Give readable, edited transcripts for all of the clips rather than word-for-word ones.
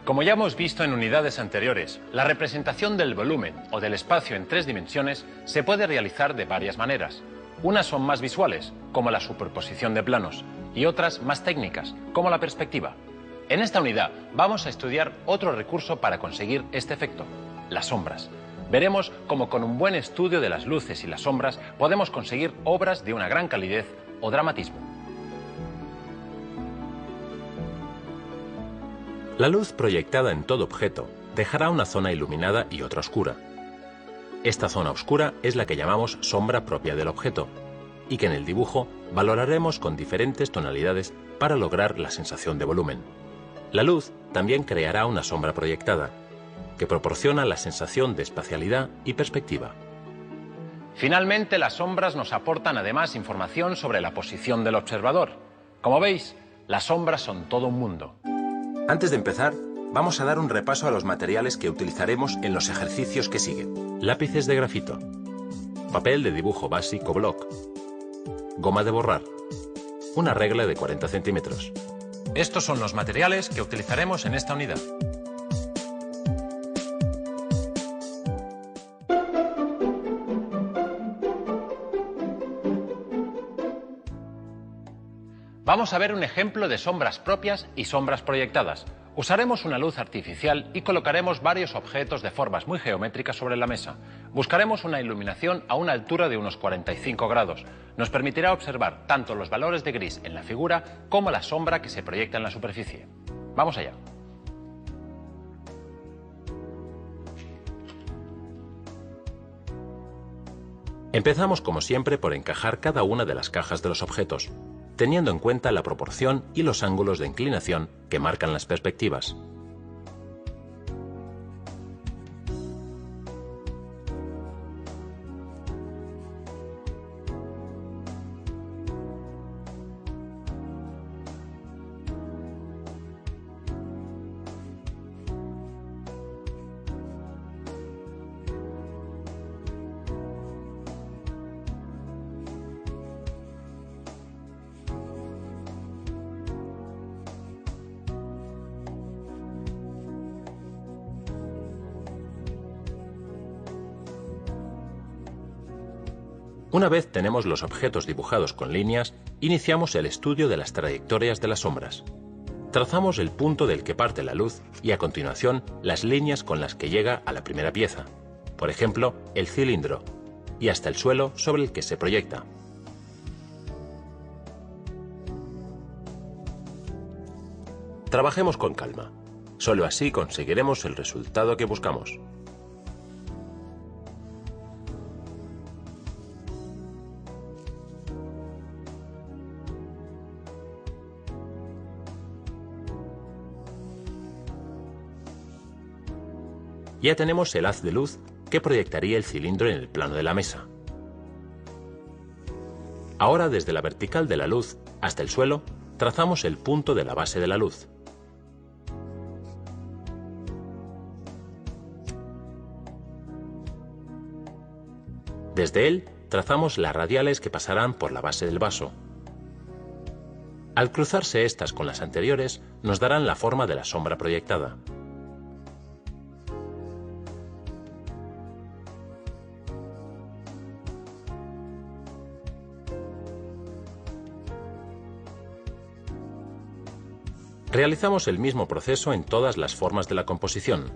Como ya hemos visto en unidades anteriores, la representación del volumen o del espacio en 3 dimensiones se puede realizar de varias maneras. Unas son más visuales, como la superposición de planos, y otras más técnicas, como la perspectiva. En esta unidad vamos a estudiar otro recurso para conseguir este efecto, las sombras. Veremos cómo con un buen estudio de las luces y las sombras podemos conseguir obras de una gran calidez o dramatismo. La luz proyectada en todo objeto dejará una zona iluminada y otra oscura. Esta zona oscura es la que llamamos sombra propia del objeto, y que en el dibujo valoraremos con diferentes tonalidades para lograr la sensación de volumen. La luz también creará una sombra proyectada, que proporciona la sensación de espacialidad y perspectiva. Finalmente, las sombras nos aportan además información sobre la posición del observador. Como veis, las sombras son todo un mundo. Antes de empezar, vamos a dar un repaso a los materiales que utilizaremos en los ejercicios que siguen. Lápices de grafito, papel de dibujo básico block, goma de borrar, una regla de 40 centímetros. Estos son los materiales que utilizaremos en esta unidad. Vamos a ver un ejemplo de sombras propias y sombras proyectadas. Usaremos una luz artificial y colocaremos varios objetos de formas muy geométricas sobre la mesa. Buscaremos una iluminación a una altura de unos 45 grados. Nos permitirá observar tanto los valores de gris en la figura como la sombra que se proyecta en la superficie. Vamos allá. Empezamos como siempre por encajar cada una de las cajas de los objetos, teniendo en cuenta la proporción y los ángulos de inclinación que marcan las perspectivas. Una vez tenemos los objetos dibujados con líneas, iniciamos el estudio de las trayectorias de las sombras. Trazamos el punto del que parte la luz y a continuación las líneas con las que llega a la primera pieza, por ejemplo, el cilindro, y hasta el suelo sobre el que se proyecta. Trabajemos con calma. Solo así conseguiremos el resultado que buscamos. Ya tenemos el haz de luz que proyectaría el cilindro en el plano de la mesa. Ahora, desde la vertical de la luz hasta el suelo, trazamos el punto de la base de la luz. Desde él, trazamos las radiales que pasarán por la base del vaso. Al cruzarse estas con las anteriores, nos darán la forma de la sombra proyectada. Realizamos el mismo proceso en todas las formas de la composición,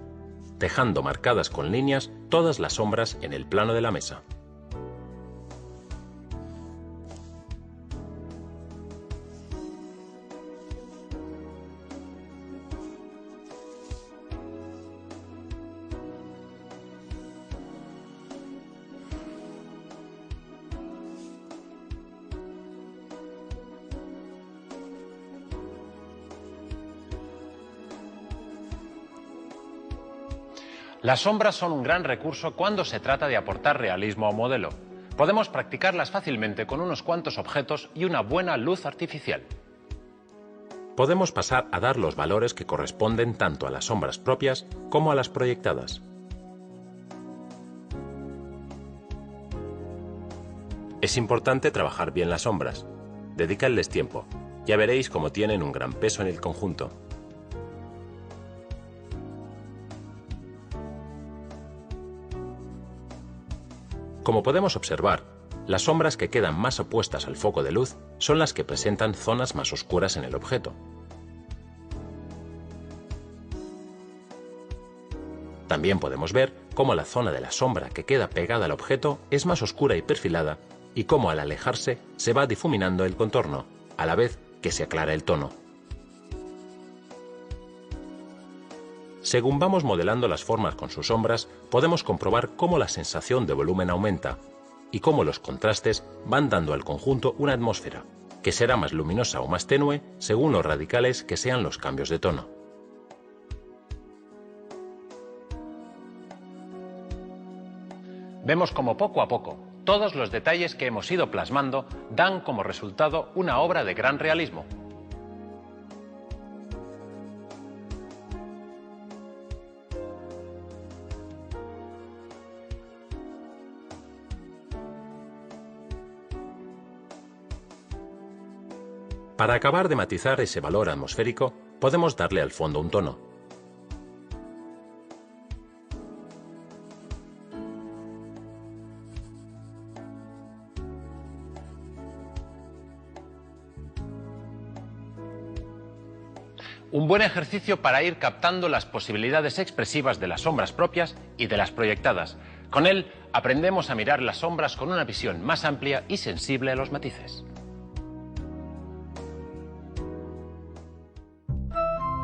dejando marcadas con líneas todas las sombras en el plano de la mesa. Las sombras son un gran recurso cuando se trata de aportar realismo a un modelo. Podemos practicarlas fácilmente con unos cuantos objetos y una buena luz artificial. Podemos pasar a dar los valores que corresponden tanto a las sombras propias como a las proyectadas. Es importante trabajar bien las sombras. Dedicadles tiempo. Ya veréis cómo tienen un gran peso en el conjunto. Como podemos observar, las sombras que quedan más opuestas al foco de luz son las que presentan zonas más oscuras en el objeto. También podemos ver cómo la zona de la sombra que queda pegada al objeto es más oscura y perfilada y cómo al alejarse se va difuminando el contorno, a la vez que se aclara el tono. Según vamos modelando las formas con sus sombras, podemos comprobar cómo la sensación de volumen aumenta y cómo los contrastes van dando al conjunto una atmósfera, que será más luminosa o más tenue según lo radicales que sean los cambios de tono. Vemos como poco a poco, todos los detalles que hemos ido plasmando dan como resultado una obra de gran realismo. Para acabar de matizar ese valor atmosférico, podemos darle al fondo un tono. Un buen ejercicio para ir captando las posibilidades expresivas de las sombras propias y de las proyectadas. Con él aprendemos a mirar las sombras con una visión más amplia y sensible a los matices.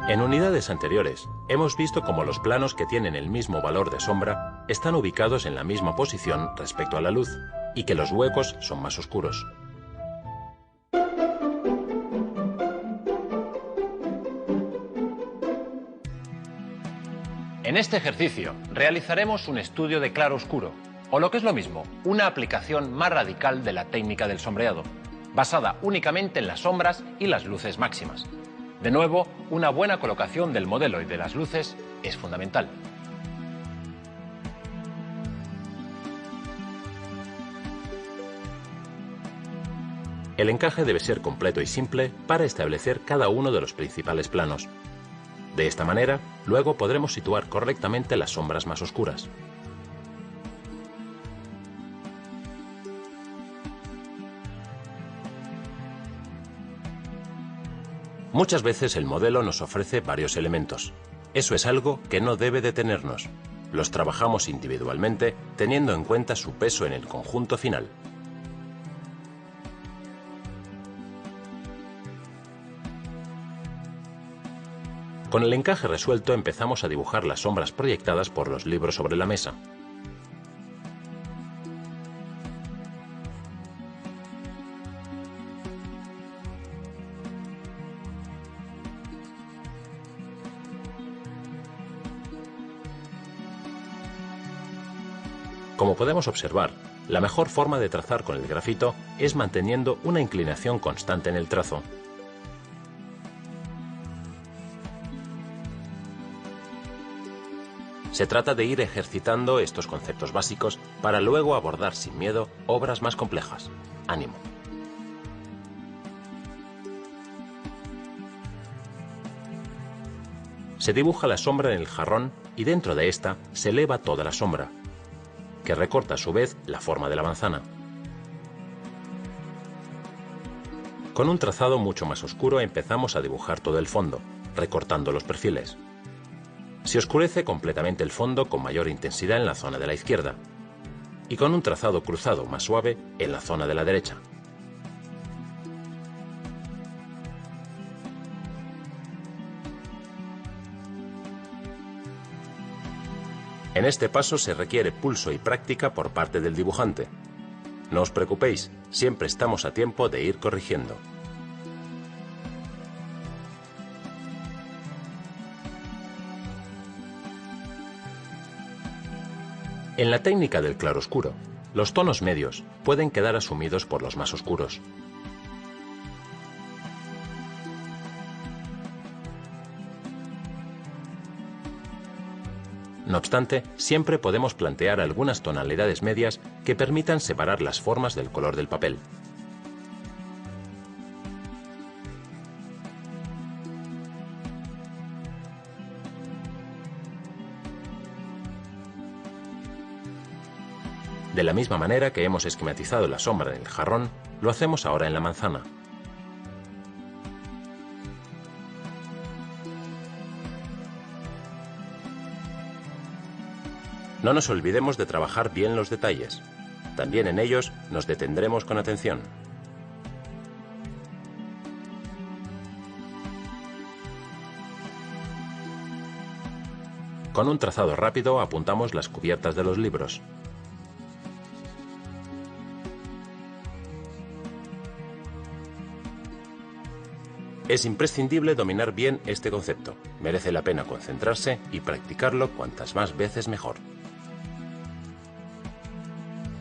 En unidades anteriores, hemos visto cómo los planos que tienen el mismo valor de sombra están ubicados en la misma posición respecto a la luz y que los huecos son más oscuros. En este ejercicio realizaremos un estudio de claro-oscuro, o lo que es lo mismo, una aplicación más radical de la técnica del sombreado, basada únicamente en las sombras y las luces máximas. De nuevo, una buena colocación del modelo y de las luces es fundamental. El encaje debe ser completo y simple para establecer cada uno de los principales planos. De esta manera, luego podremos situar correctamente las sombras más oscuras. Muchas veces el modelo nos ofrece varios elementos. Eso es algo que no debe detenernos. Los trabajamos individualmente teniendo en cuenta su peso en el conjunto final. Con el encaje resuelto empezamos a dibujar las sombras proyectadas por los libros sobre la mesa. Como podemos observar, la mejor forma de trazar con el grafito es manteniendo una inclinación constante en el trazo. Se trata de ir ejercitando estos conceptos básicos para luego abordar sin miedo obras más complejas. ¡Ánimo! Se dibuja la sombra en el jarrón y dentro de esta se eleva toda la sombra, que recorta a su vez la forma de la manzana. Con un trazado mucho más oscuro empezamos a dibujar todo el fondo, recortando los perfiles. Se oscurece completamente el fondo con mayor intensidad en la zona de la izquierda y con un trazado cruzado más suave en la zona de la derecha. En este paso se requiere pulso y práctica por parte del dibujante. No os preocupéis, siempre estamos a tiempo de ir corrigiendo. En la técnica del claroscuro, los tonos medios pueden quedar asumidos por los más oscuros. No obstante, siempre podemos plantear algunas tonalidades medias que permitan separar las formas del color del papel. De la misma manera que hemos esquematizado la sombra en el jarrón, lo hacemos ahora en la manzana. No nos olvidemos de trabajar bien los detalles. También en ellos nos detendremos con atención. Con un trazado rápido apuntamos las cubiertas de los libros. Es imprescindible dominar bien este concepto. Merece la pena concentrarse y practicarlo cuantas más veces mejor.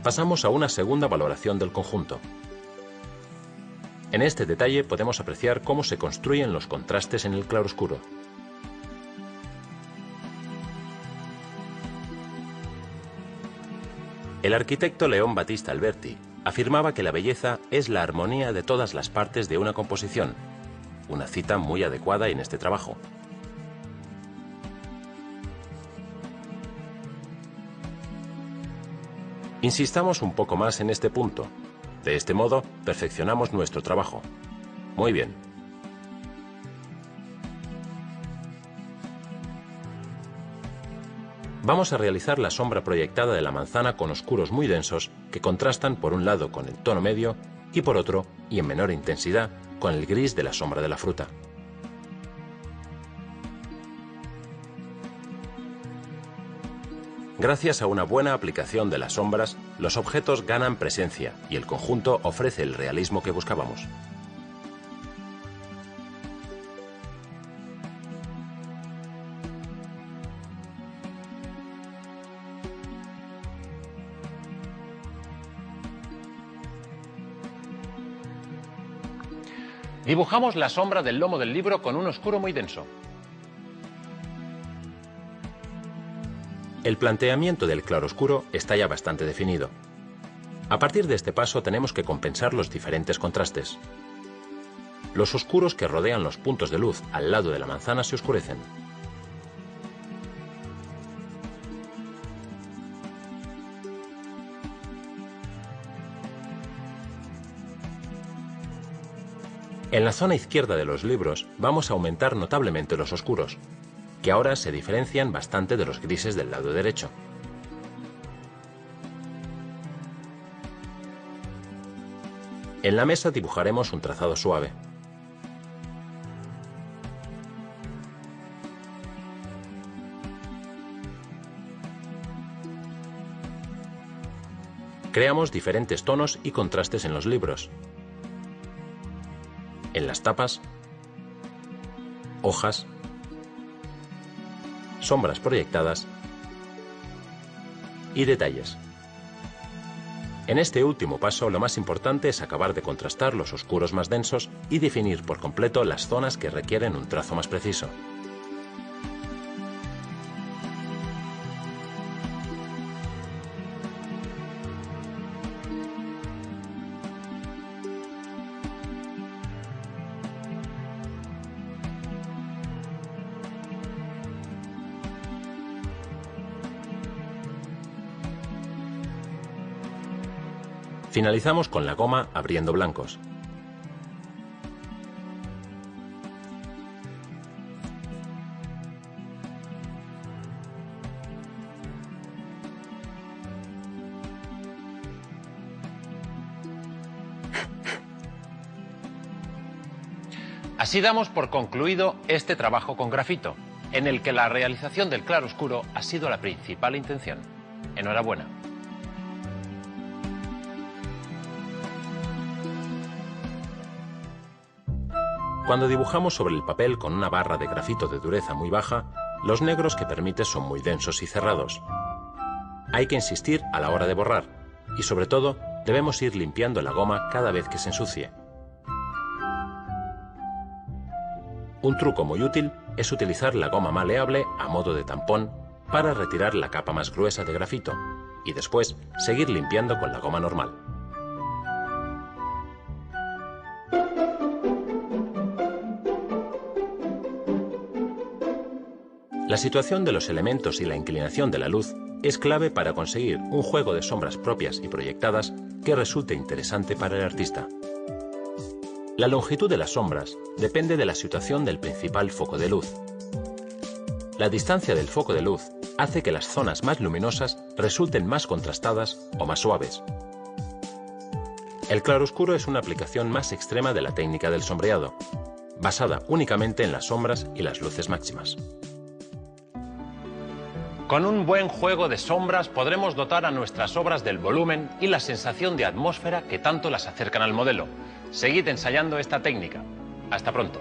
Pasamos a una segunda valoración del conjunto. En este detalle podemos apreciar cómo se construyen los contrastes en el claroscuro. El arquitecto León Battista Alberti afirmaba que la belleza es la armonía de todas las partes de una composición, una cita muy adecuada en este trabajo. Insistamos un poco más en este punto. De este modo, perfeccionamos nuestro trabajo. Muy bien. Vamos a realizar la sombra proyectada de la manzana con oscuros muy densos que contrastan por un lado con el tono medio y por otro, y en menor intensidad, con el gris de la sombra de la fruta. Gracias a una buena aplicación de las sombras, los objetos ganan presencia y el conjunto ofrece el realismo que buscábamos. Dibujamos la sombra del lomo del libro con un oscuro muy denso. El planteamiento del claroscuro está ya bastante definido. A partir de este paso tenemos que compensar los diferentes contrastes. Los oscuros que rodean los puntos de luz al lado de la manzana se oscurecen. En la zona izquierda de los libros vamos a aumentar notablemente los oscuros, que ahora se diferencian bastante de los grises del lado derecho. En la mesa dibujaremos un trazado suave. Creamos diferentes tonos y contrastes en los libros, en las tapas, hojas, sombras proyectadas y detalles. En este último paso, lo más importante es acabar de contrastar los oscuros más densos y definir por completo las zonas que requieren un trazo más preciso. Finalizamos con la goma abriendo blancos. Así damos por concluido este trabajo con grafito, en el que la realización del claroscuro ha sido la principal intención. Enhorabuena. Cuando dibujamos sobre el papel con una barra de grafito de dureza muy baja, los negros que permite son muy densos y cerrados. Hay que insistir a la hora de borrar y, sobre todo, debemos ir limpiando la goma cada vez que se ensucie. Un truco muy útil es utilizar la goma maleable a modo de tampón para retirar la capa más gruesa de grafito y después seguir limpiando con la goma normal. La situación de los elementos y la inclinación de la luz es clave para conseguir un juego de sombras propias y proyectadas que resulte interesante para el artista. La longitud de las sombras depende de la situación del principal foco de luz. La distancia del foco de luz hace que las zonas más luminosas resulten más contrastadas o más suaves. El claroscuro es una aplicación más extrema de la técnica del sombreado, basada únicamente en las sombras y las luces máximas. Con un buen juego de sombras podremos dotar a nuestras obras del volumen y la sensación de atmósfera que tanto las acercan al modelo. Seguid ensayando esta técnica. Hasta pronto.